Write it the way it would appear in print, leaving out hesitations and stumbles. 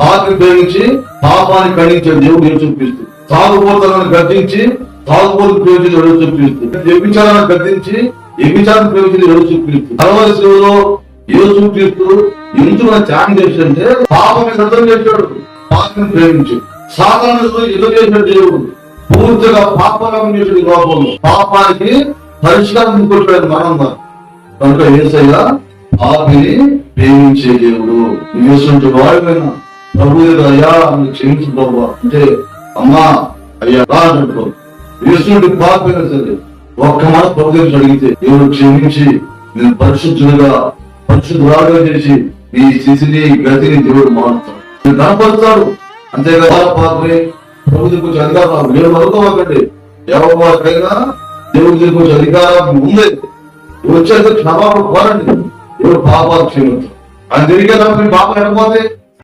పాపిని ప్రేమించి పాపాన్ని ఖండించే దేవుడు యేసుక్రీస్తు. తాగుబోతులను గద్దించి తాగుబోతు ప్రేమించి యేసుక్రీస్తు. వ్యభిచారాన్ని గద్దించి వ్యభిచారాన్ని ప్రేమించి యేసుక్రీస్తు. కల్వరి శిలువలో యేసుక్రీస్తు ఎందుకు త్యాగం చేశాడంటే పాపని అర్థం చేశాడు, పాపిని ప్రేమించి. సాధారణ ఎదురు చేసిన దేవుడు పూర్తిగా పాపం చేసిన లోపంలో పాపానికి పరిష్కారం తీసుకొచ్చాడు మరణం. కనుక యేసయ్య పాపిని ప్రేమించే దేవుడు. యేసుంటి వాడిపైన ప్రభు అయ్యా క్షమించు ప్రభు అంటే అమ్మా అయ్యా అంటాడు. యేసుంటి పాపైనా సరే ఒక్క మాట ప్రభు దగ్గర అడిగితే దేవుడు క్షమించి నేను పరిశుద్ధురాలుగా చేసి ఈ స్థితిని గతిని దేవుడు మారుతాడు, నేను కనపరుస్తాడు. అంతేగా పాపని ప్రభు దగ్గర కొంచెం అధికారం మీరు అనుకోవాలండి. ఎవరికైనా దేవుడి దగ్గర కొంచెం అధికారం ఉంది. వచ్చేది క్షమాపణ కోరండి, దేవుడు పాపాలు క్షమించాడు. ఆయన తిరిగేటప్పుడు పాపం ఎడపోతే